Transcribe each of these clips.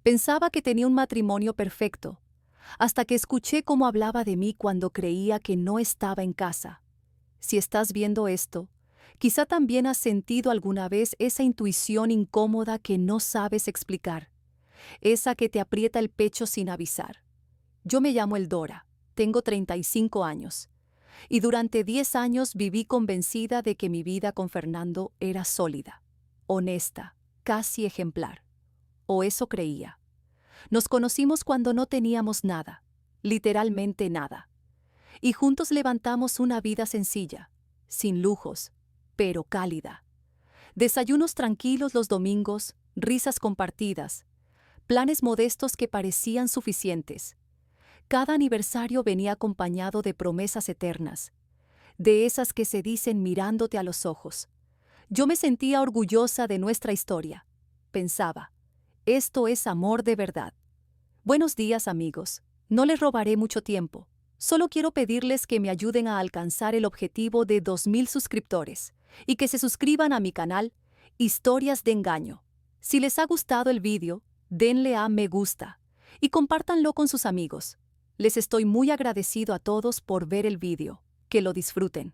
Pensaba que tenía un matrimonio perfecto, hasta que escuché cómo hablaba de mí cuando creía que no estaba en casa. Si estás viendo esto, quizá también has sentido alguna vez esa intuición incómoda que no sabes explicar, esa que te aprieta el pecho sin avisar. Yo me llamo Eldora, tengo 35 años, y durante 10 años viví convencida de que mi vida con Fernando era sólida, honesta, casi ejemplar. O eso creía. Nos conocimos cuando no teníamos nada, literalmente nada. Y juntos levantamos una vida sencilla, sin lujos, pero cálida. Desayunos tranquilos los domingos, risas compartidas, planes modestos que parecían suficientes. Cada aniversario venía acompañado de promesas eternas, de esas que se dicen mirándote a los ojos. Yo me sentía orgullosa de nuestra historia. Pensaba, esto es amor de verdad. Buenos días, amigos. No les robaré mucho tiempo. Solo quiero pedirles que me ayuden a alcanzar el objetivo de 2000 suscriptores y que se suscriban a mi canal Historias de Engaño. Si les ha gustado el vídeo, denle a me gusta y compártanlo con sus amigos. Les estoy muy agradecido a todos por ver el vídeo. Que lo disfruten.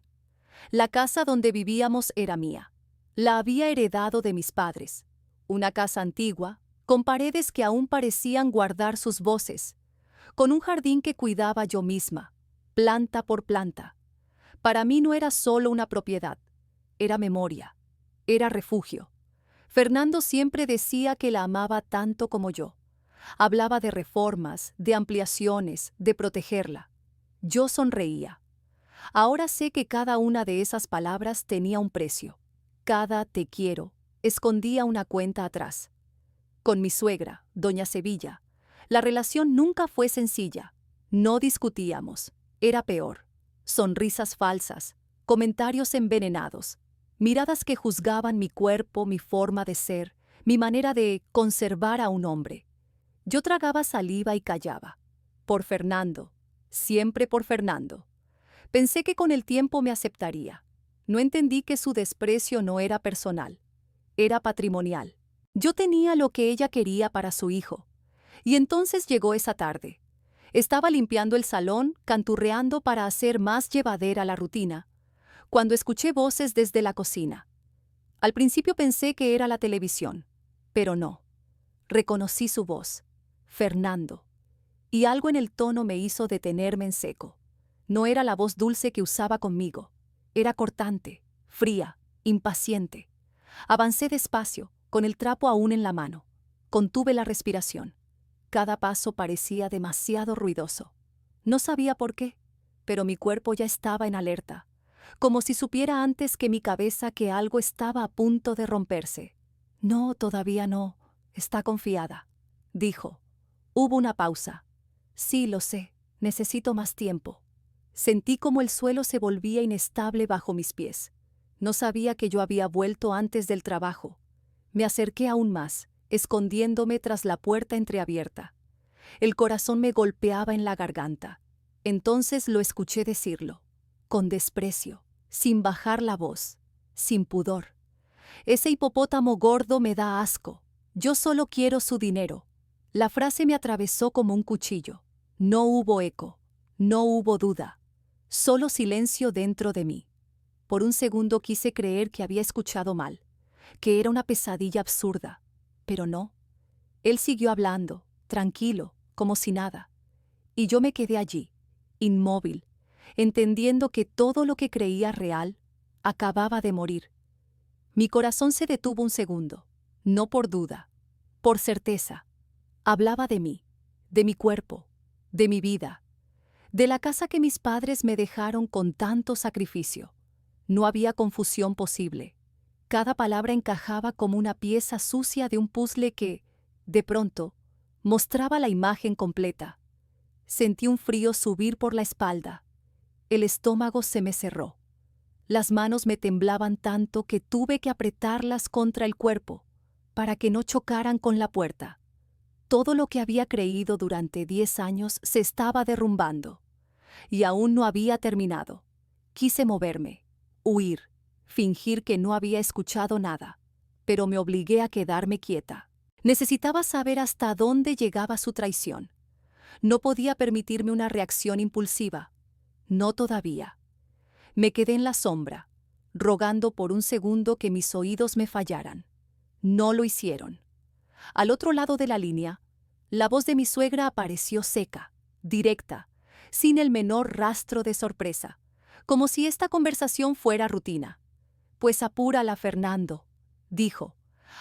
La casa donde vivíamos era mía. La había heredado de mis padres. Una casa antigua, con paredes que aún parecían guardar sus voces, con un jardín que cuidaba yo misma, planta por planta. Para mí no era solo una propiedad, era memoria, era refugio. Fernando siempre decía que la amaba tanto como yo. Hablaba de reformas, de ampliaciones, de protegerla. Yo sonreía. Ahora sé que cada una de esas palabras tenía un precio. Cada te quiero escondía una cuenta atrás. Con mi suegra, doña Sevilla, la relación nunca fue sencilla. No discutíamos. Era peor. Sonrisas falsas, comentarios envenenados, miradas que juzgaban mi cuerpo, mi forma de ser, mi manera de conservar a un hombre. Yo tragaba saliva y callaba. Por Fernando, siempre por Fernando. Pensé que con el tiempo me aceptaría. No entendí que su desprecio no era personal, era patrimonial. Yo tenía lo que ella quería para su hijo. Y entonces llegó esa tarde. Estaba limpiando el salón, canturreando para hacer más llevadera la rutina, cuando escuché voces desde la cocina. Al principio pensé que era la televisión, pero no. Reconocí su voz, Fernando, y algo en el tono me hizo detenerme en seco. No era la voz dulce que usaba conmigo. Era cortante, fría, impaciente. Avancé despacio, con el trapo aún en la mano. Contuve la respiración. Cada paso parecía demasiado ruidoso. No sabía por qué, pero mi cuerpo ya estaba en alerta, como si supiera antes que mi cabeza que algo estaba a punto de romperse. No, todavía no. Está confiada, dijo. Hubo una pausa. Sí, lo sé. Necesito más tiempo. Sentí como el suelo se volvía inestable bajo mis pies. No sabía que yo había vuelto antes del trabajo. Me acerqué aún más, escondiéndome tras la puerta entreabierta. El corazón me golpeaba en la garganta. Entonces lo escuché decirlo, con desprecio, sin bajar la voz, sin pudor. Ese hipopótamo gordo me da asco. Yo solo quiero su dinero. La frase me atravesó como un cuchillo. No hubo eco, no hubo duda, solo silencio dentro de mí. Por un segundo quise creer que había escuchado mal, que era una pesadilla absurda, pero no. Él siguió hablando, tranquilo, como si nada, y yo me quedé allí, inmóvil, entendiendo que todo lo que creía real acababa de morir. Mi corazón se detuvo un segundo, no por duda, por certeza. Hablaba de mí, de mi cuerpo, de mi vida, de la casa que mis padres me dejaron con tanto sacrificio. No había confusión posible. Cada palabra encajaba como una pieza sucia de un puzzle que, de pronto, mostraba la imagen completa. Sentí un frío subir por la espalda. El estómago se me cerró. Las manos me temblaban tanto que tuve que apretarlas contra el cuerpo para que no chocaran con la puerta. Todo lo que había creído durante 10 años se estaba derrumbando. Y aún no había terminado. Quise moverme, huir, fingir que no había escuchado nada, pero me obligué a quedarme quieta. Necesitaba saber hasta dónde llegaba su traición. No podía permitirme una reacción impulsiva. No todavía. Me quedé en la sombra, rogando por un segundo que mis oídos me fallaran. No lo hicieron. Al otro lado de la línea, la voz de mi suegra apareció seca, directa, sin el menor rastro de sorpresa, como si esta conversación fuera rutina. «Pues apúrala, Fernando», dijo.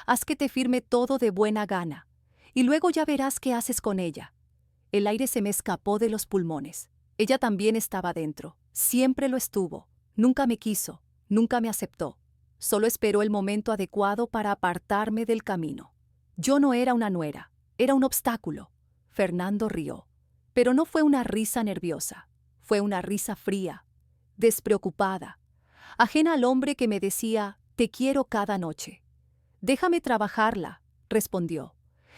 «Haz que te firme todo de buena gana, y luego ya verás qué haces con ella». El aire se me escapó de los pulmones. Ella también estaba dentro. Siempre lo estuvo. Nunca me quiso, nunca me aceptó. Solo esperó el momento adecuado para apartarme del camino. Yo no era una nuera, era un obstáculo. Fernando rió. Pero no fue una risa nerviosa. Fue una risa fría, despreocupada, ajena al hombre que me decía, «Te quiero cada noche». «Déjame trabajarla», respondió.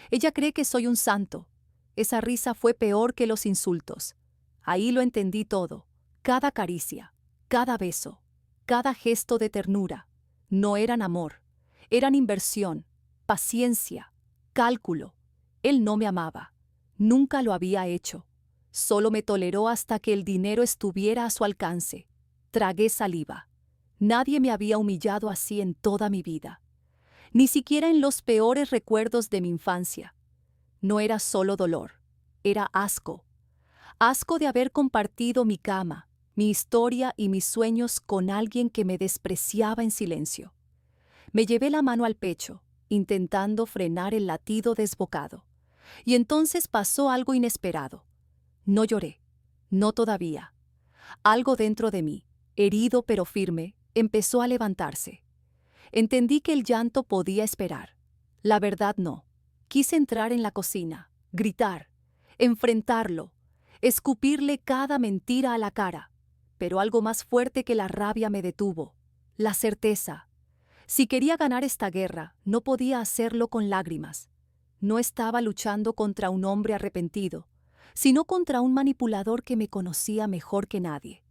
«Ella cree que soy un santo». Esa risa fue peor que los insultos. Ahí lo entendí todo. Cada caricia, cada beso, cada gesto de ternura. No eran amor, eran inversión, paciencia, cálculo. Él no me amaba. Nunca lo había hecho. Solo me toleró hasta que el dinero estuviera a su alcance. Tragué saliva. Nadie me había humillado así en toda mi vida. Ni siquiera en los peores recuerdos de mi infancia. No era solo dolor, era asco. Asco de haber compartido mi cama, mi historia y mis sueños con alguien que me despreciaba en silencio. Me llevé la mano al pecho, intentando frenar el latido desbocado. Y entonces pasó algo inesperado. No lloré, no todavía. Algo dentro de mí, herido pero firme, empezó a levantarse. Entendí que el llanto podía esperar. La verdad no. Quise entrar en la cocina, gritar, enfrentarlo, escupirle cada mentira a la cara. Pero algo más fuerte que la rabia me detuvo. La certeza. Si quería ganar esta guerra, no podía hacerlo con lágrimas. No estaba luchando contra un hombre arrepentido, sino contra un manipulador que me conocía mejor que nadie.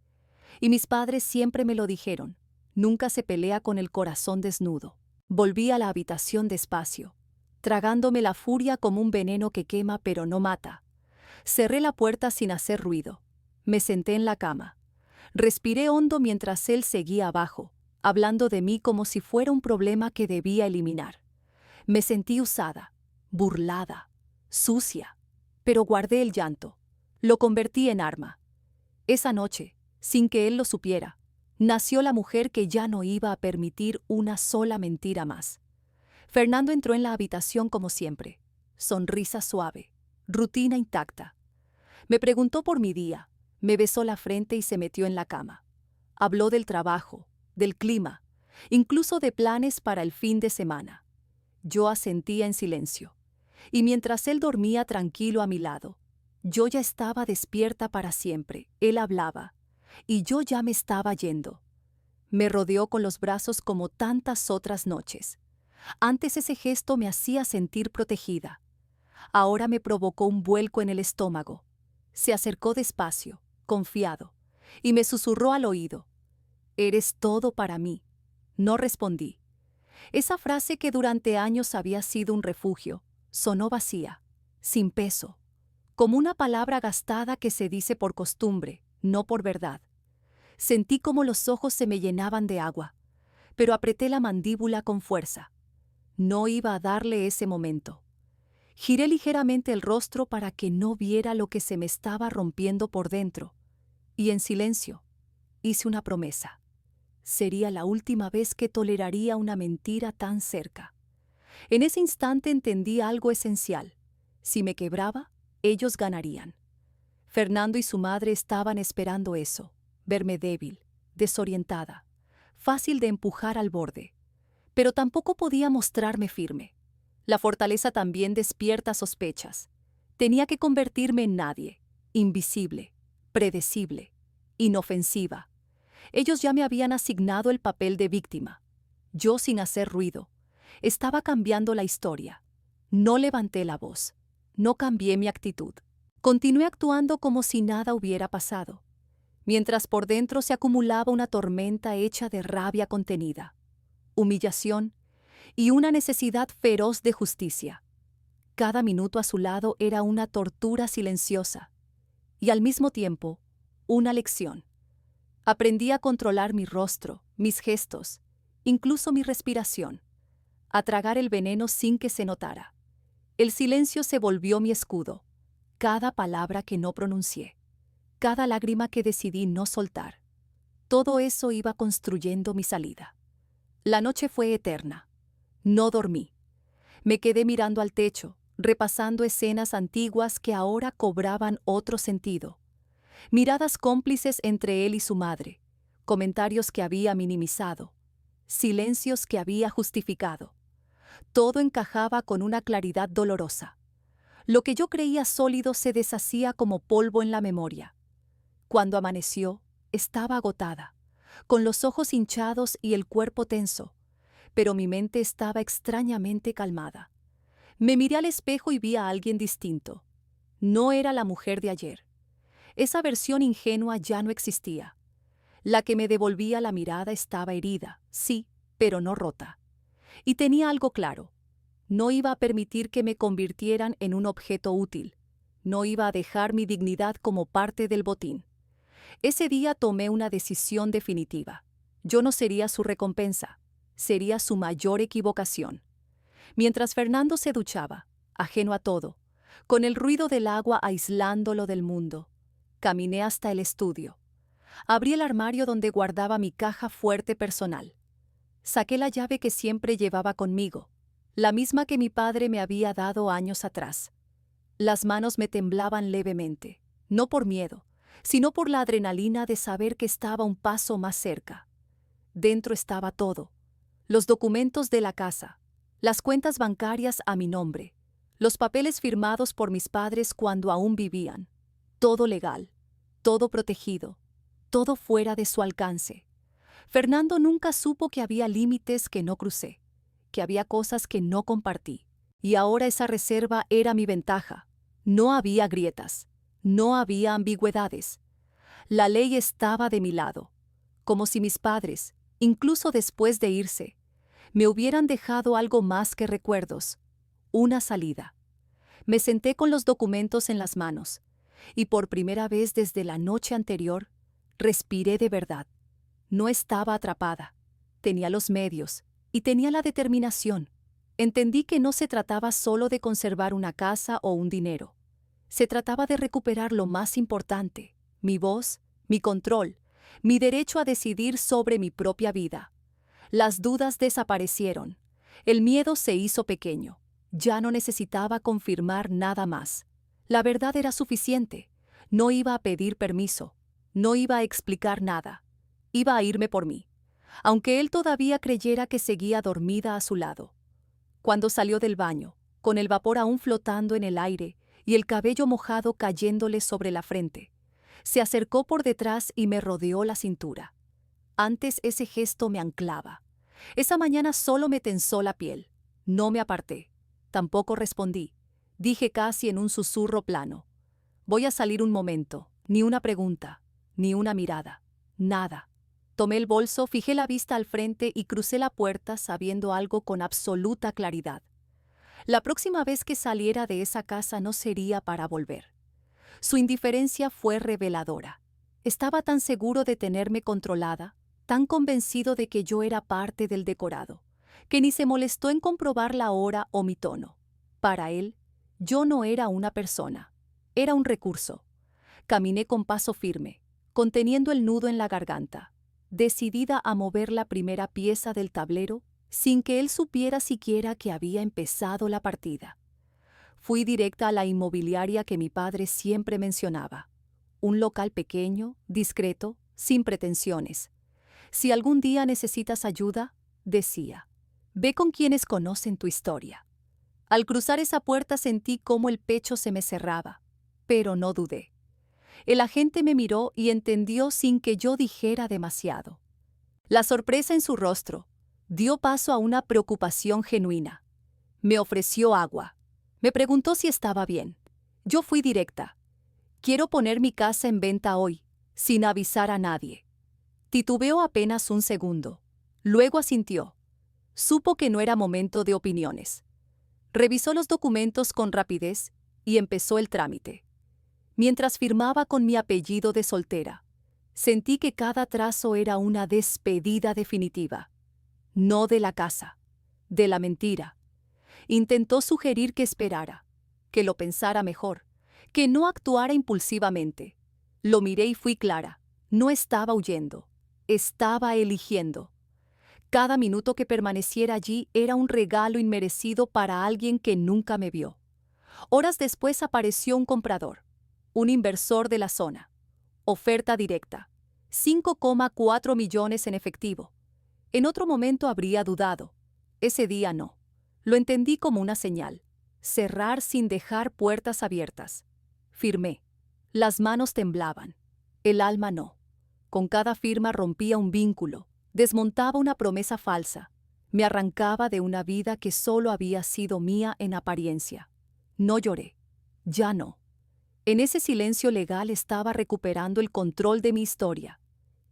Y mis padres siempre me lo dijeron. Nunca se pelea con el corazón desnudo. Volví a la habitación despacio, tragándome la furia como un veneno que quema pero no mata. Cerré la puerta sin hacer ruido. Me senté en la cama. Respiré hondo mientras él seguía abajo, hablando de mí como si fuera un problema que debía eliminar. Me sentí usada, burlada, sucia, pero guardé el llanto. Lo convertí en arma. Esa noche, sin que él lo supiera, nació la mujer que ya no iba a permitir una sola mentira más. Fernando entró en la habitación como siempre, sonrisa suave, rutina intacta. Me preguntó por mi día, me besó la frente y se metió en la cama. Habló del trabajo, del clima, incluso de planes para el fin de semana. Yo asentía en silencio, y mientras él dormía tranquilo a mi lado, yo ya estaba despierta para siempre. Él hablaba, y yo ya me estaba yendo. Me rodeó con los brazos como tantas otras noches. Antes ese gesto me hacía sentir protegida. Ahora me provocó un vuelco en el estómago. Se acercó despacio, confiado, y me susurró al oído. «Eres todo para mí». No respondí. Esa frase que durante años había sido un refugio, sonó vacía, sin peso, como una palabra gastada que se dice por costumbre, no por verdad. Sentí como los ojos se me llenaban de agua, pero apreté la mandíbula con fuerza. No iba a darle ese momento. Giré ligeramente el rostro para que no viera lo que se me estaba rompiendo por dentro, y en silencio hice una promesa. Sería la última vez que toleraría una mentira tan cerca. En ese instante entendí algo esencial. Si me quebraba, ellos ganarían. Fernando y su madre estaban esperando eso, verme débil, desorientada, fácil de empujar al borde. Pero tampoco podía mostrarme firme. La fortaleza también despierta sospechas. Tenía que convertirme en nadie, invisible, predecible, inofensiva. Ellos ya me habían asignado el papel de víctima. Yo, sin hacer ruido, estaba cambiando la historia. No levanté la voz, no cambié mi actitud. Continué actuando como si nada hubiera pasado, mientras por dentro se acumulaba una tormenta hecha de rabia contenida, humillación y una necesidad feroz de justicia. Cada minuto a su lado era una tortura silenciosa y al mismo tiempo una lección. Aprendí a controlar mi rostro, mis gestos, incluso mi respiración, a tragar el veneno sin que se notara. El silencio se volvió mi escudo, cada palabra que no pronuncié, cada lágrima que decidí no soltar. Todo eso iba construyendo mi salida. La noche fue eterna. No dormí. Me quedé mirando al techo, repasando escenas antiguas que ahora cobraban otro sentido. Miradas cómplices entre él y su madre, comentarios que había minimizado, silencios que había justificado. Todo encajaba con una claridad dolorosa. Lo que yo creía sólido se deshacía como polvo en la memoria. Cuando amaneció, estaba agotada, con los ojos hinchados y el cuerpo tenso, pero mi mente estaba extrañamente calmada. Me miré al espejo y vi a alguien distinto. No era la mujer de ayer. Esa versión ingenua ya no existía. La que me devolvía la mirada estaba herida, sí, pero no rota. Y tenía algo claro. No iba a permitir que me convirtieran en un objeto útil. No iba a dejar mi dignidad como parte del botín. Ese día tomé una decisión definitiva. Yo no sería su recompensa, sería su mayor equivocación. Mientras Fernando se duchaba, ajeno a todo, con el ruido del agua aislándolo del mundo, caminé hasta el estudio. Abrí el armario donde guardaba mi caja fuerte personal. Saqué la llave que siempre llevaba conmigo, la misma que mi padre me había dado años atrás. Las manos me temblaban levemente, no por miedo, sino por la adrenalina de saber que estaba un paso más cerca. Dentro estaba todo: los documentos de la casa, las cuentas bancarias a mi nombre, los papeles firmados por mis padres cuando aún vivían. Todo legal, todo protegido, todo fuera de su alcance. Fernando nunca supo que había límites que no crucé, que había cosas que no compartí. Y ahora esa reserva era mi ventaja. No había grietas, no había ambigüedades. La ley estaba de mi lado, como si mis padres, incluso después de irse, me hubieran dejado algo más que recuerdos, una salida. Me senté con los documentos en las manos, y por primera vez desde la noche anterior, respiré de verdad. No estaba atrapada. Tenía los medios y tenía la determinación. Entendí que no se trataba solo de conservar una casa o un dinero. Se trataba de recuperar lo más importante: mi voz, mi control, mi derecho a decidir sobre mi propia vida. Las dudas desaparecieron. El miedo se hizo pequeño. Ya no necesitaba confirmar nada más. La verdad era suficiente. No iba a pedir permiso. No iba a explicar nada. Iba a irme por mí, aunque él todavía creyera que seguía dormida a su lado. Cuando salió del baño, con el vapor aún flotando en el aire y el cabello mojado cayéndole sobre la frente, se acercó por detrás y me rodeó la cintura. Antes ese gesto me anclaba. Esa mañana solo me tensó la piel. No me aparté. Tampoco respondí. Dije casi en un susurro plano: voy a salir un momento. Ni una pregunta, ni una mirada, nada. Tomé el bolso, fijé la vista al frente y crucé la puerta sabiendo algo con absoluta claridad. La próxima vez que saliera de esa casa no sería para volver. Su indiferencia fue reveladora. Estaba tan seguro de tenerme controlada, tan convencido de que yo era parte del decorado, que ni se molestó en comprobar la hora o mi tono. Para él, yo no era una persona, era un recurso. Caminé con paso firme, conteniendo el nudo en la garganta, decidida a mover la primera pieza del tablero sin que él supiera siquiera que había empezado la partida. Fui directa a la inmobiliaria que mi padre siempre mencionaba. Un local pequeño, discreto, sin pretensiones. Si algún día necesitas ayuda, decía, ve con quienes conocen tu historia. Al cruzar esa puerta sentí cómo el pecho se me cerraba, pero no dudé. El agente me miró y entendió sin que yo dijera demasiado. La sorpresa en su rostro dio paso a una preocupación genuina. Me ofreció agua. Me preguntó si estaba bien. Yo fui directa. Quiero poner mi casa en venta hoy, sin avisar a nadie. Titubeó apenas un segundo. Luego asintió. Supo que no era momento de opiniones. Revisó los documentos con rapidez y empezó el trámite. Mientras firmaba con mi apellido de soltera, sentí que cada trazo era una despedida definitiva. No de la casa, de la mentira. Intentó sugerir que esperara, que lo pensara mejor, que no actuara impulsivamente. Lo miré y fui clara. No estaba huyendo, estaba eligiendo. Cada minuto que permaneciera allí era un regalo inmerecido para alguien que nunca me vio. Horas después apareció un comprador, un inversor de la zona. Oferta directa, 5,4 millones en efectivo. En otro momento habría dudado. Ese día no. Lo entendí como una señal. Cerrar sin dejar puertas abiertas. Firmé. Las manos temblaban. El alma no. Con cada firma rompía un vínculo, desmontaba una promesa falsa, me arrancaba de una vida que solo había sido mía en apariencia. No lloré. Ya no. En ese silencio legal estaba recuperando el control de mi historia.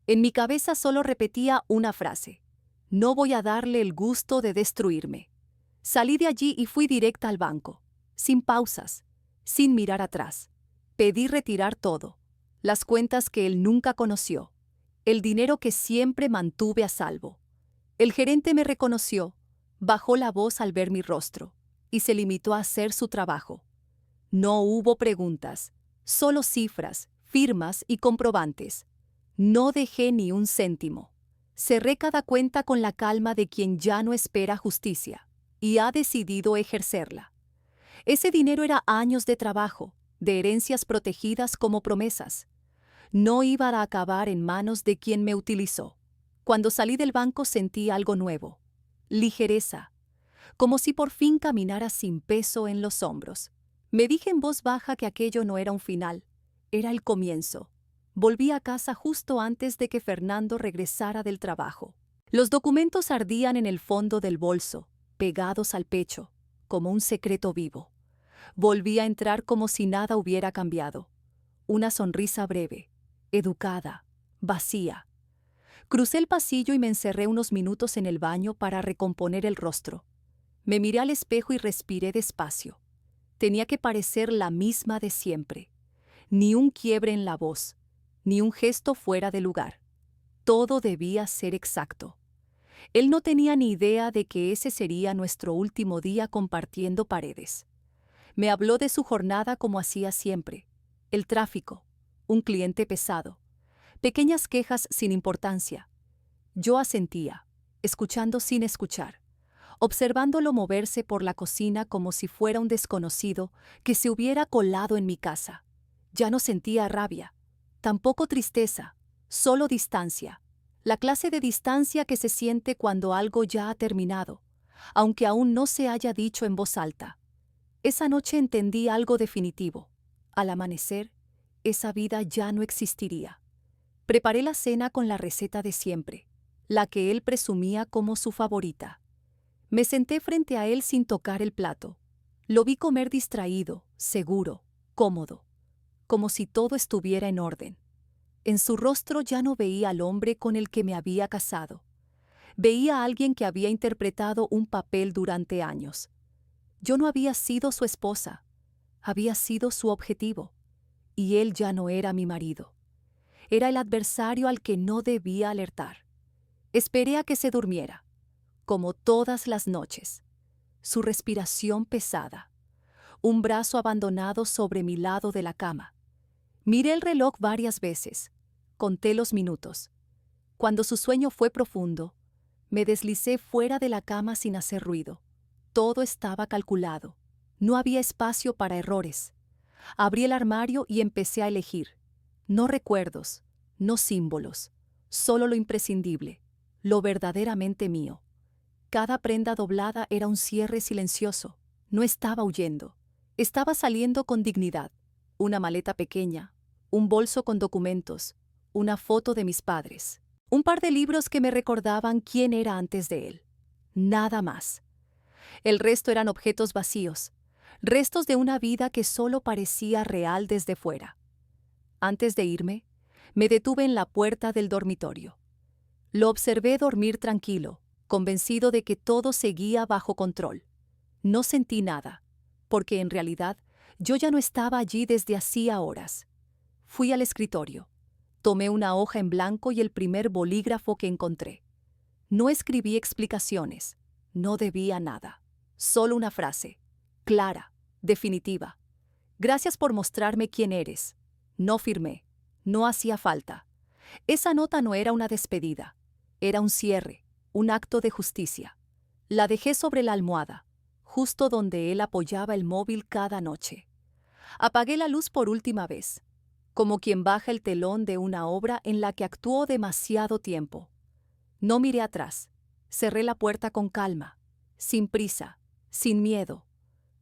En mi cabeza solo repetía una frase. No voy a darle el gusto de destruirme. Salí de allí y fui directa al banco, sin pausas, sin mirar atrás. Pedí retirar todo, las cuentas que él nunca conoció, el dinero que siempre mantuve a salvo. El gerente me reconoció, bajó la voz al ver mi rostro y se limitó a hacer su trabajo. No hubo preguntas, solo cifras, firmas y comprobantes. No dejé ni un céntimo. Cerré cada cuenta con la calma de quien ya no espera justicia y ha decidido ejercerla. Ese dinero era años de trabajo, de herencias protegidas como promesas. No iba a acabar en manos de quien me utilizó. Cuando salí del banco sentí algo nuevo, ligereza, como si por fin caminara sin peso en los hombros. Me dije en voz baja que aquello no era un final, era el comienzo. Volví a casa justo antes de que Fernando regresara del trabajo. Los documentos ardían en el fondo del bolso, pegados al pecho, como un secreto vivo. Volví a entrar como si nada hubiera cambiado. Una sonrisa breve, educada, vacía. Crucé el pasillo y me encerré unos minutos en el baño para recomponer el rostro. Me miré al espejo y respiré despacio. Tenía que parecer la misma de siempre. Ni un quiebre en la voz, ni un gesto fuera de lugar. Todo debía ser exacto. Él no tenía ni idea de que ese sería nuestro último día compartiendo paredes. Me habló de su jornada como hacía siempre. El tráfico, un cliente pesado, pequeñas quejas sin importancia. Yo asentía, escuchando sin escuchar, observándolo moverse por la cocina como si fuera un desconocido que se hubiera colado en mi casa. Ya no sentía rabia, tampoco tristeza, solo distancia. La clase de distancia que se siente cuando algo ya ha terminado, aunque aún no se haya dicho en voz alta. Esa noche entendí algo definitivo. Al amanecer, esa vida ya no existiría. Preparé la cena con la receta de siempre, la que él presumía como su favorita. Me senté frente a él sin tocar el plato. Lo vi comer distraído, seguro, cómodo, como si todo estuviera en orden. En su rostro ya no veía al hombre con el que me había casado. Veía a alguien que había interpretado un papel durante años. Yo no había sido su esposa, había sido su objetivo, y él ya no era mi marido. Era el adversario al que no debía alertar. Esperé a que se durmiera, como todas las noches. Su respiración pesada, un brazo abandonado sobre mi lado de la cama. Miré el reloj varias veces, conté los minutos. Cuando su sueño fue profundo, me deslicé fuera de la cama sin hacer ruido. Todo estaba calculado. No había espacio para errores. Abrí el armario y empecé a elegir. No recuerdos, no símbolos, solo lo imprescindible, lo verdaderamente mío. Cada prenda doblada era un cierre silencioso. No estaba huyendo. Estaba saliendo con dignidad. Una maleta pequeña, un bolso con documentos, una foto de mis padres, un par de libros que me recordaban quién era antes de él. Nada más. El resto eran objetos vacíos, restos de una vida que solo parecía real desde fuera. Antes de irme, me detuve en la puerta del dormitorio. Lo observé dormir tranquilo, convencido de que todo seguía bajo control. No sentí nada, porque en realidad yo ya no estaba allí desde hacía horas. Fui al escritorio. Tomé una hoja en blanco y el primer bolígrafo que encontré. No escribí explicaciones. No debía nada. Solo una frase. Clara, definitiva. Gracias por mostrarme quién eres. No firmé. No hacía falta. Esa nota no era una despedida. Era un cierre, un acto de justicia. La dejé sobre la almohada, justo donde él apoyaba el móvil cada noche. Apagué la luz por última vez, como quien baja el telón de una obra en la que actuó demasiado tiempo. No miré atrás. Cerré la puerta con calma, sin prisa, sin miedo.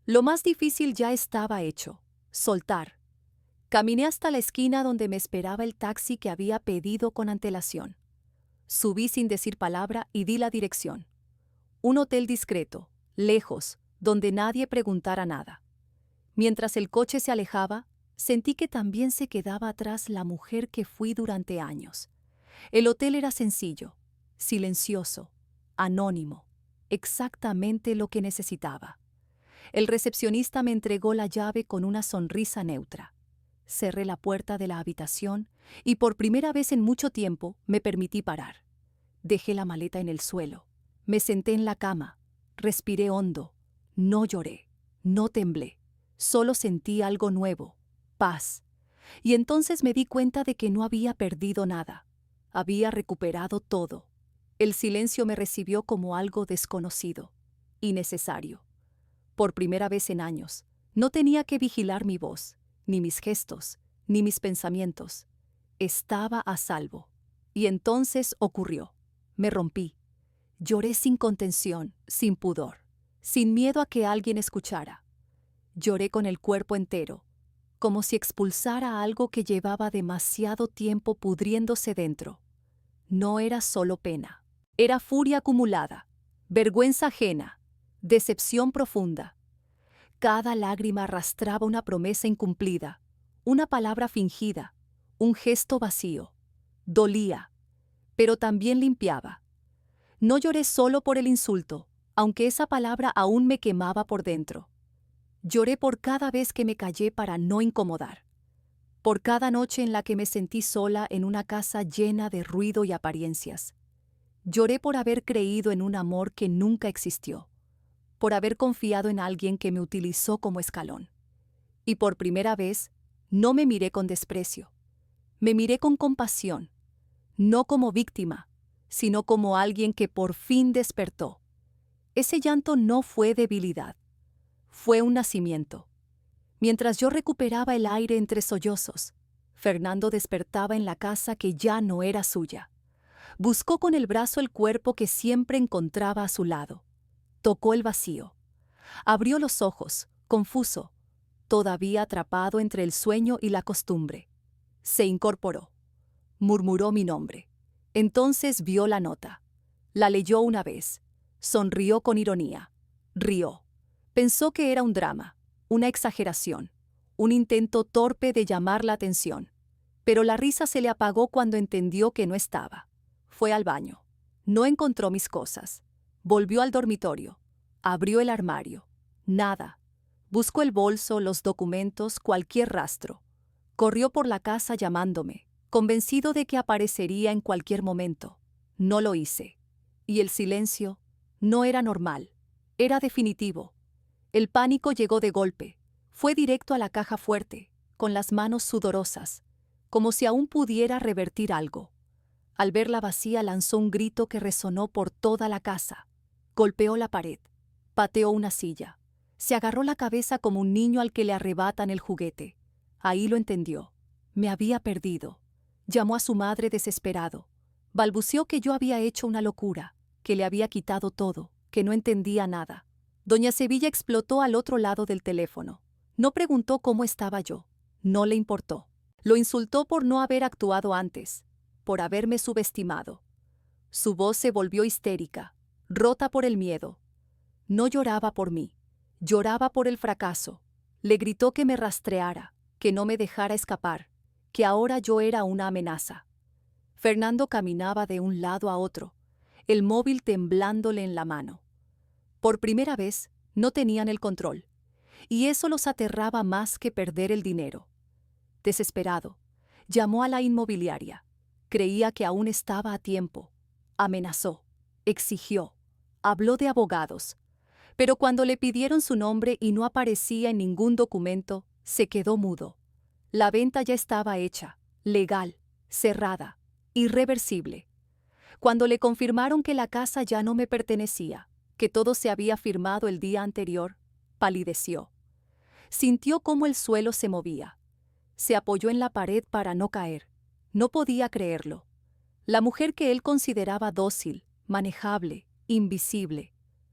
Lo más difícil ya estaba hecho: soltar. Caminé hasta la esquina donde me esperaba el taxi que había pedido con antelación. Subí sin decir palabra y di la dirección. Un hotel discreto, lejos, donde nadie preguntara nada. Mientras el coche se alejaba, sentí que también se quedaba atrás la mujer que fui durante años. El hotel era sencillo, silencioso, anónimo, exactamente lo que necesitaba. El recepcionista me entregó la llave con una sonrisa neutra. Cerré la puerta de la habitación y por primera vez en mucho tiempo me permití parar. Dejé la maleta en el suelo. Me senté en la cama. Respiré hondo. No lloré. No temblé. Solo sentí algo nuevo. Paz. Y entonces me di cuenta de que no había perdido nada. Había recuperado todo. El silencio me recibió como algo desconocido, innecesario. Por primera vez en años, no tenía que vigilar mi voz, ni mis gestos, ni mis pensamientos. Estaba a salvo. Y entonces ocurrió. Me rompí. Lloré sin contención, sin pudor, sin miedo a que alguien escuchara. Lloré con el cuerpo entero, como si expulsara algo que llevaba demasiado tiempo pudriéndose dentro. No era solo pena. Era furia acumulada, vergüenza ajena, decepción profunda. Cada lágrima arrastraba una promesa incumplida, una palabra fingida, un gesto vacío. Dolía, pero también limpiaba. No lloré solo por el insulto, aunque esa palabra aún me quemaba por dentro. Lloré por cada vez que me callé para no incomodar, por cada noche en la que me sentí sola en una casa llena de ruido y apariencias. Lloré por haber creído en un amor que nunca existió, por haber confiado en alguien que me utilizó como escalón. Y por primera vez, no me miré con desprecio. Me miré con compasión, no como víctima, sino como alguien que por fin despertó. Ese llanto no fue debilidad, fue un nacimiento. Mientras yo recuperaba el aire entre sollozos, Fernando despertaba en la casa que ya no era suya. Buscó con el brazo el cuerpo que siempre encontraba a su lado. Tocó el vacío. Abrió los ojos, confuso, todavía atrapado entre el sueño y la costumbre. Se incorporó. Murmuró mi nombre. Entonces vio la nota. La leyó una vez. Sonrió con ironía. Rió. Pensó que era un drama, una exageración, un intento torpe de llamar la atención. Pero la risa se le apagó cuando entendió que no estaba. Fue al baño. No encontró mis cosas. Volvió al dormitorio. Abrió el armario. Nada. Buscó el bolso, los documentos, cualquier rastro. Corrió por la casa llamándome, convencido de que aparecería en cualquier momento. No lo hice. Y el silencio no era normal, era definitivo. El pánico llegó de golpe. Fue directo a la caja fuerte, con las manos sudorosas, como si aún pudiera revertir algo. Al verla vacía lanzó un grito que resonó por toda la casa. Golpeó la pared, pateó una silla. Se agarró la cabeza como un niño al que le arrebatan el juguete. Ahí lo entendió. Me había perdido. Llamó a su madre desesperado. Balbuceó que yo había hecho una locura, que le había quitado todo, que no entendía nada. Doña Sevilla explotó al otro lado del teléfono. No preguntó cómo estaba yo. No le importó. Lo insultó por no haber actuado antes, por haberme subestimado. Su voz se volvió histérica, rota por el miedo. No lloraba por mí, lloraba por el fracaso. Le gritó que me rastreara, que no me dejara escapar, que ahora yo era una amenaza. Fernando caminaba de un lado a otro, el móvil temblándole en la mano. Por primera vez, no tenían el control, y eso los aterraba más que perder el dinero. Desesperado, llamó a la inmobiliaria. Creía que aún estaba a tiempo. Amenazó, exigió, habló de abogados. Pero cuando le pidieron su nombre y no aparecía en ningún documento, se quedó mudo. La venta ya estaba hecha, legal, cerrada, irreversible. Cuando le confirmaron que la casa ya no me pertenecía, que todo se había firmado el día anterior, palideció. Sintió cómo el suelo se movía. Se apoyó en la pared para no caer. No podía creerlo. La mujer que él consideraba dócil, manejable, invisible,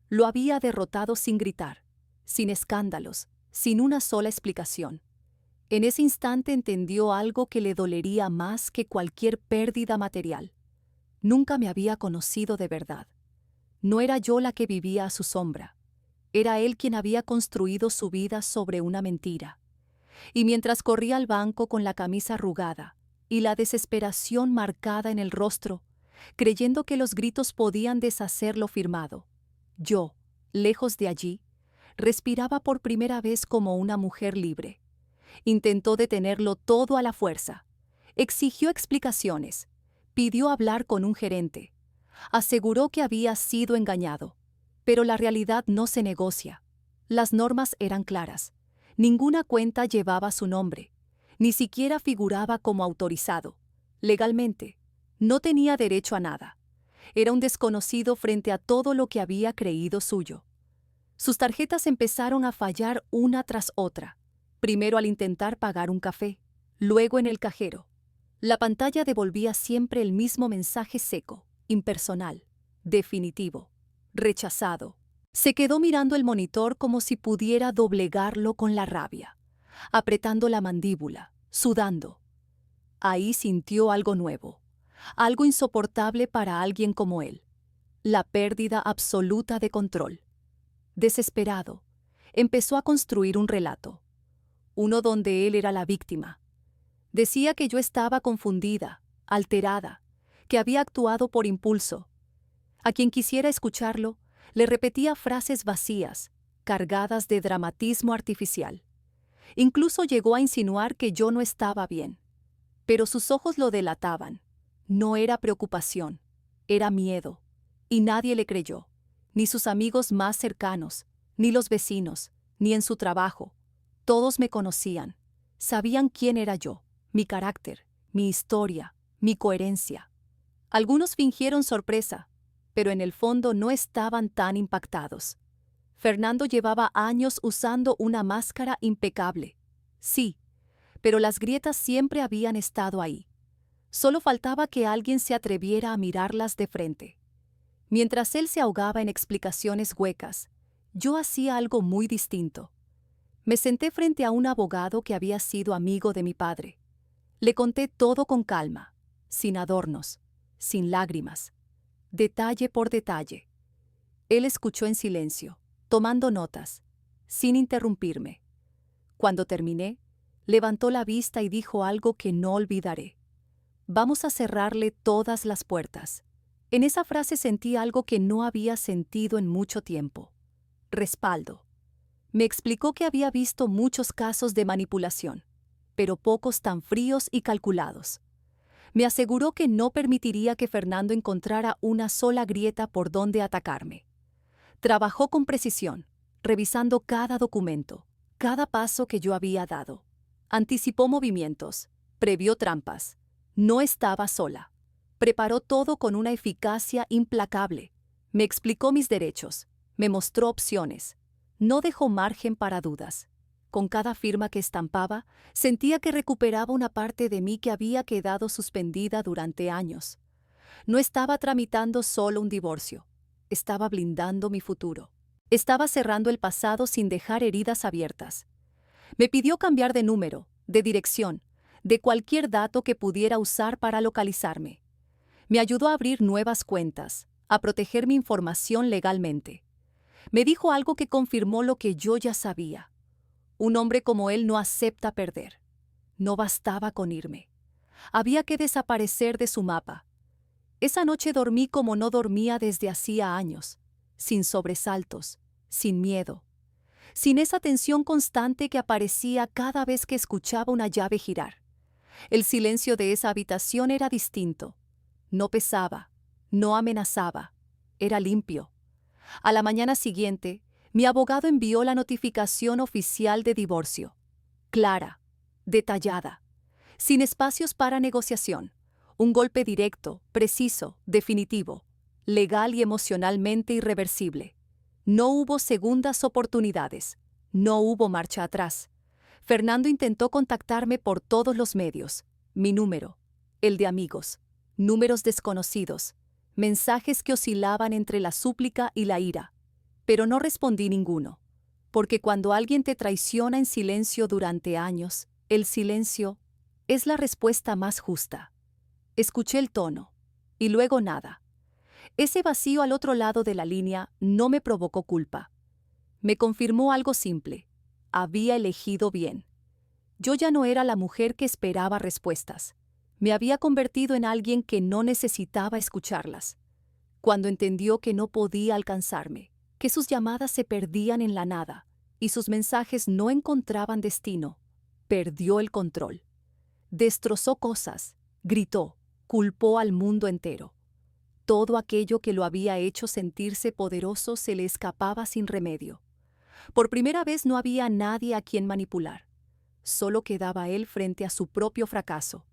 lo había derrotado sin gritar, sin escándalos, sin una sola explicación. En ese instante entendió algo que le dolería más que cualquier pérdida material. Nunca me había conocido de verdad. No era yo la que vivía a su sombra. Era él quien había construido su vida sobre una mentira. Y mientras corría al banco con la camisa arrugada y la desesperación marcada en el rostro, creyendo que los gritos podían deshacer lo firmado, yo, lejos de allí, respiraba por primera vez como una mujer libre. Intentó detenerlo todo a la fuerza. Exigió explicaciones. Pidió hablar con un gerente. Aseguró que había sido engañado. Pero la realidad no se negocia. Las normas eran claras. Ninguna cuenta llevaba su nombre. Ni siquiera figuraba como autorizado. Legalmente, no tenía derecho a nada. Era un desconocido frente a todo lo que había creído suyo. Sus tarjetas empezaron a fallar una tras otra. Primero al intentar pagar un café, luego en el cajero. La pantalla devolvía siempre el mismo mensaje seco, impersonal, definitivo, rechazado. Se quedó mirando el monitor como si pudiera doblegarlo con la rabia, apretando la mandíbula, sudando. Ahí sintió algo nuevo, algo insoportable para alguien como él, la pérdida absoluta de control. Desesperado, empezó a construir un relato, uno donde él era la víctima. Decía que yo estaba confundida, alterada, que había actuado por impulso. A quien quisiera escucharlo, le repetía frases vacías, cargadas de dramatismo artificial. Incluso llegó a insinuar que yo no estaba bien. Pero sus ojos lo delataban. No era preocupación, era miedo. Y nadie le creyó, ni sus amigos más cercanos, ni los vecinos, ni en su trabajo. Todos me conocían, sabían quién era yo, mi carácter, mi historia, mi coherencia. Algunos fingieron sorpresa, pero en el fondo no estaban tan impactados. Fernando llevaba años usando una máscara impecable. Sí, pero las grietas siempre habían estado ahí. Solo faltaba que alguien se atreviera a mirarlas de frente. Mientras él se ahogaba en explicaciones huecas, yo hacía algo muy distinto. Me senté frente a un abogado que había sido amigo de mi padre. Le conté todo con calma, sin adornos, sin lágrimas, detalle por detalle. Él escuchó en silencio, tomando notas, sin interrumpirme. Cuando terminé, levantó la vista y dijo algo que no olvidaré. Vamos a cerrarle todas las puertas. En esa frase sentí algo que no había sentido en mucho tiempo. Respaldo. Me explicó que había visto muchos casos de manipulación, pero pocos tan fríos y calculados. Me aseguró que no permitiría que Fernando encontrara una sola grieta por donde atacarme. Trabajó con precisión, revisando cada documento, cada paso que yo había dado. Anticipó movimientos, previó trampas. No estaba sola. Preparó todo con una eficacia implacable. Me explicó mis derechos, me mostró opciones. No dejó margen para dudas. Con cada firma que estampaba, sentía que recuperaba una parte de mí que había quedado suspendida durante años. No estaba tramitando solo un divorcio. Estaba blindando mi futuro. Estaba cerrando el pasado sin dejar heridas abiertas. Me pidió cambiar de número, de dirección, de cualquier dato que pudiera usar para localizarme. Me ayudó a abrir nuevas cuentas, a proteger mi información legalmente. Me dijo algo que confirmó lo que yo ya sabía. Un hombre como él no acepta perder. No bastaba con irme. Había que desaparecer de su mapa. Esa noche dormí como no dormía desde hacía años, sin sobresaltos, sin miedo, sin esa tensión constante que aparecía cada vez que escuchaba una llave girar. El silencio de esa habitación era distinto. No pesaba, no amenazaba, era limpio. A la mañana siguiente, mi abogado envió la notificación oficial de divorcio. Clara, detallada, sin espacios para negociación. Un golpe directo, preciso, definitivo, legal y emocionalmente irreversible. No hubo segundas oportunidades. No hubo marcha atrás. Fernando intentó contactarme por todos los medios. Mi número, el de amigos, números desconocidos, mensajes que oscilaban entre la súplica y la ira. Pero no respondí ninguno, porque cuando alguien te traiciona en silencio durante años, el silencio es la respuesta más justa. Escuché el tono, y luego nada. Ese vacío al otro lado de la línea no me provocó culpa. Me confirmó algo simple. Había elegido bien. Yo ya no era la mujer que esperaba respuestas. Me había convertido en alguien que no necesitaba escucharlas. Cuando entendió que no podía alcanzarme, que sus llamadas se perdían en la nada y sus mensajes no encontraban destino, perdió el control. Destrozó cosas, gritó, culpó al mundo entero. Todo aquello que lo había hecho sentirse poderoso se le escapaba sin remedio. Por primera vez no había nadie a quien manipular. Solo quedaba él frente a su propio fracaso.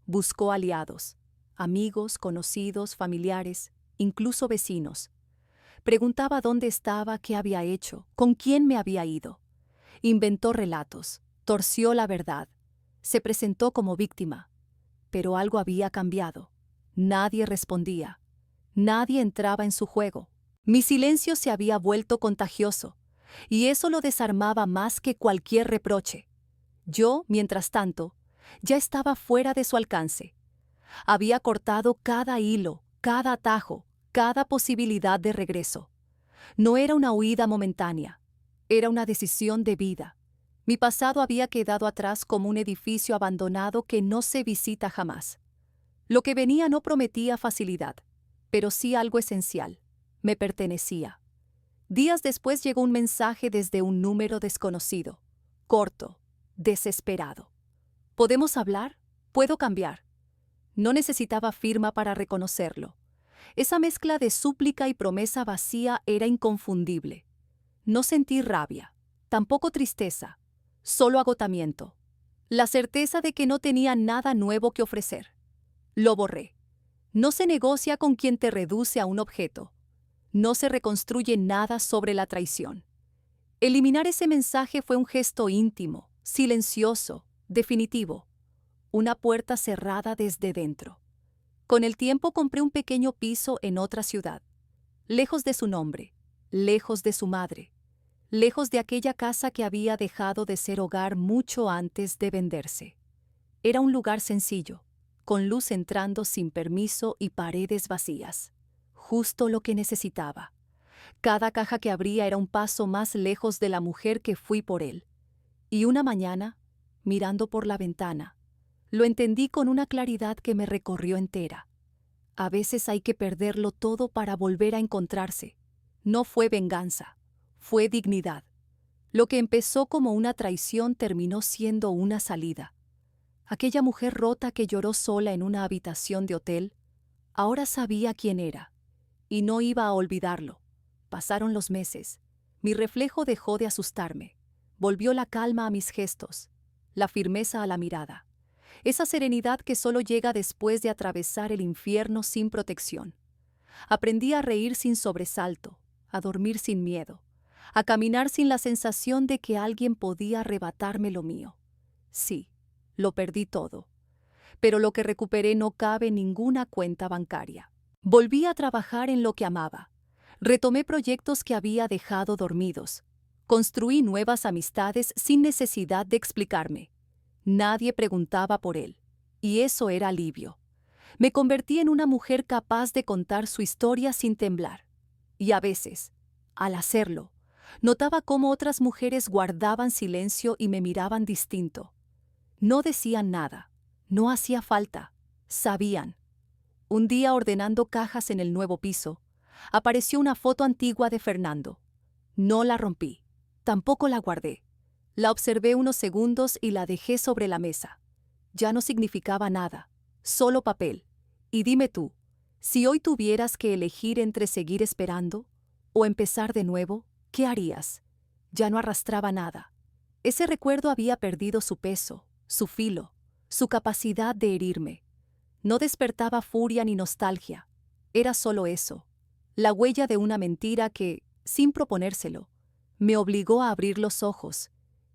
Buscó aliados, amigos, conocidos, familiares, incluso vecinos. Preguntaba dónde estaba, qué había hecho, con quién me había ido. Inventó relatos, torció la verdad, se presentó como víctima. Pero algo había cambiado. Nadie respondía. Nadie entraba en su juego. Mi silencio se había vuelto contagioso, y eso lo desarmaba más que cualquier reproche. Yo, mientras tanto, ya estaba fuera de su alcance. Había cortado cada hilo, cada atajo, cada posibilidad de regreso. No era una huida momentánea, era una decisión de vida. Mi pasado había quedado atrás como un edificio abandonado que no se visita jamás. Lo que venía no prometía facilidad, pero sí algo esencial. Me pertenecía. Días después llegó un mensaje desde un número desconocido, corto, desesperado. ¿Podemos hablar? ¿Puedo cambiar? No necesitaba firma para reconocerlo. Esa mezcla de súplica y promesa vacía era inconfundible. No sentí rabia, tampoco tristeza, solo agotamiento. La certeza de que no tenía nada nuevo que ofrecer. Lo borré. No se negocia con quien te reduce a un objeto. No se reconstruye nada sobre la traición. Eliminar ese mensaje fue un gesto íntimo, silencioso, definitivo. Una puerta cerrada desde dentro. Con el tiempo compré un pequeño piso en otra ciudad, lejos de su nombre, lejos de su madre, lejos de aquella casa que había dejado de ser hogar mucho antes de venderse. Era un lugar sencillo, con luz entrando sin permiso y paredes vacías. Justo lo que necesitaba. Cada caja que abría era un paso más lejos de la mujer que fui por él. Y una mañana, mirando por la ventana, lo entendí con una claridad que me recorrió entera. A veces hay que perderlo todo para volver a encontrarse. No fue venganza, fue dignidad. Lo que empezó como una traición terminó siendo una salida. Aquella mujer rota que lloró sola en una habitación de hotel, ahora sabía quién era, y no iba a olvidarlo. Pasaron los meses. Mi reflejo dejó de asustarme. Volvió la calma a mis gestos, la firmeza a la mirada. Esa serenidad que solo llega después de atravesar el infierno sin protección. Aprendí a reír sin sobresalto, a dormir sin miedo, a caminar sin la sensación de que alguien podía arrebatarme lo mío. Sí, lo perdí todo, pero lo que recuperé no cabe en ninguna cuenta bancaria. Volví a trabajar en lo que amaba. Retomé proyectos que había dejado dormidos. Construí nuevas amistades sin necesidad de explicarme. Nadie preguntaba por él, y eso era alivio. Me convertí en una mujer capaz de contar su historia sin temblar. Y a veces, al hacerlo, notaba cómo otras mujeres guardaban silencio y me miraban distinto. No decían nada, no hacía falta, sabían. Un día, ordenando cajas en el nuevo piso, apareció una foto antigua de Fernando. No la rompí, Tampoco la guardé. La observé unos segundos y la dejé sobre la mesa. Ya no significaba nada, solo papel. Y dime tú, si hoy tuvieras que elegir entre seguir esperando o empezar de nuevo, ¿qué harías? Ya no arrastraba nada. Ese recuerdo había perdido su peso, su filo, su capacidad de herirme. No despertaba furia ni nostalgia. Era solo eso, la huella de una mentira que, sin proponérselo, me obligó a abrir los ojos.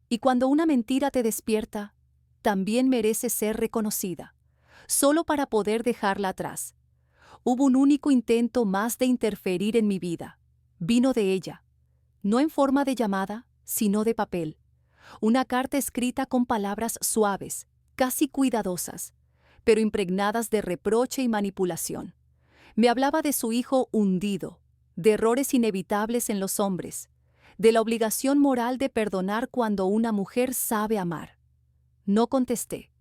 Y cuando una mentira te despierta, también merece ser reconocida, solo para poder dejarla atrás. Hubo un único intento más de interferir en mi vida. Vino de ella, no en forma de llamada, sino de papel. Una carta escrita con palabras suaves, casi cuidadosas, pero impregnadas de reproche y manipulación. Me hablaba de su hijo hundido, de errores inevitables en los hombres, de la obligación moral de perdonar cuando una mujer sabe amar. No contesté.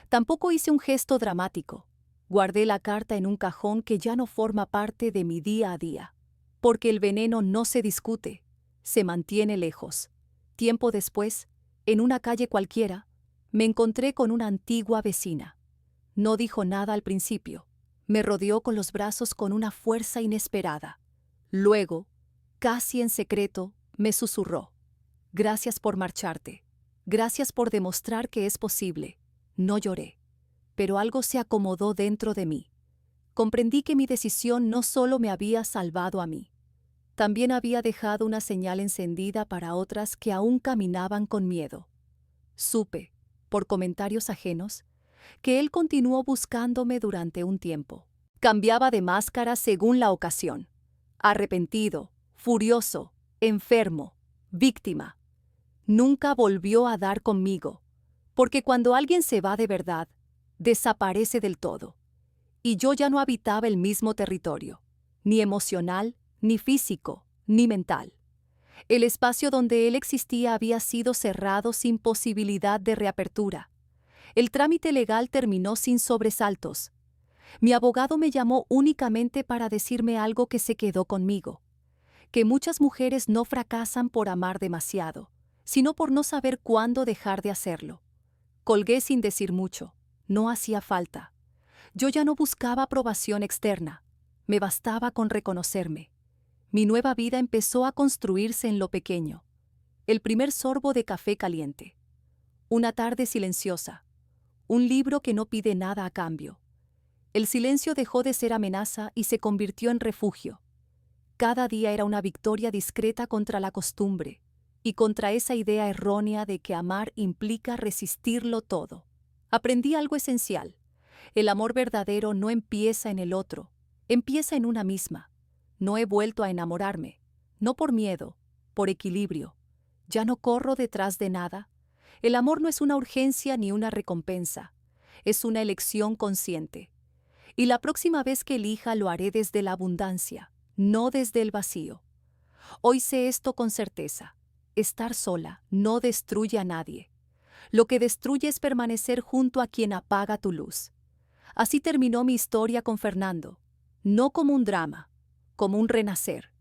Tampoco hice un gesto dramático. Guardé la carta en un cajón que ya no forma parte de mi día a día. Porque el veneno no se discute, se mantiene lejos. Tiempo después, en una calle cualquiera, me encontré con una antigua vecina. No dijo nada al principio. Me rodeó con los brazos con una fuerza inesperada. Luego, casi en secreto, me susurró: «Gracias por marcharte. Gracias por demostrar que es posible». No lloré, pero algo se acomodó dentro de mí. Comprendí que mi decisión no solo me había salvado a mí, también había dejado una señal encendida para otras que aún caminaban con miedo. Supe, por comentarios ajenos, que él continuó buscándome durante un tiempo. Cambiaba de máscara según la ocasión. Arrepentido, furioso, enfermo, víctima. Nunca volvió a dar conmigo, porque cuando alguien se va de verdad, desaparece del todo. Y yo ya no habitaba el mismo territorio, ni emocional, ni físico, ni mental. El espacio donde él existía había sido cerrado sin posibilidad de reapertura. El trámite legal terminó sin sobresaltos. Mi abogado me llamó únicamente para decirme algo que se quedó conmigo: que muchas mujeres no fracasan por amar demasiado, sino por no saber cuándo dejar de hacerlo. Colgué sin decir mucho. No hacía falta. Yo ya no buscaba aprobación externa. Me bastaba con reconocerme. Mi nueva vida empezó a construirse en lo pequeño. El primer sorbo de café caliente. Una tarde silenciosa. Un libro que no pide nada a cambio. El silencio dejó de ser amenaza y se convirtió en refugio. Cada día era una victoria discreta contra la costumbre y contra esa idea errónea de que amar implica resistirlo todo. Aprendí algo esencial. El amor verdadero no empieza en el otro, empieza en una misma. No he vuelto a enamorarme, no por miedo, por equilibrio. Ya no corro detrás de nada. El amor no es una urgencia ni una recompensa, es una elección consciente. Y la próxima vez que elija lo haré desde la abundancia, no desde el vacío. Hoy sé esto con certeza: estar sola no destruye a nadie. Lo que destruye es permanecer junto a quien apaga tu luz. Así terminó mi historia con Fernando, no como un drama, como un renacer,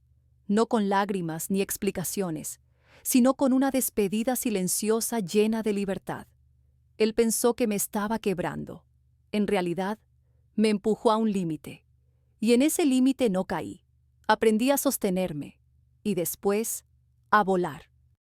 no con lágrimas ni explicaciones, sino con una despedida silenciosa llena de libertad. Él pensó que me estaba quebrando. En realidad, me empujó a un límite, y en ese límite no caí. Aprendí a sostenerme, y después, a volar.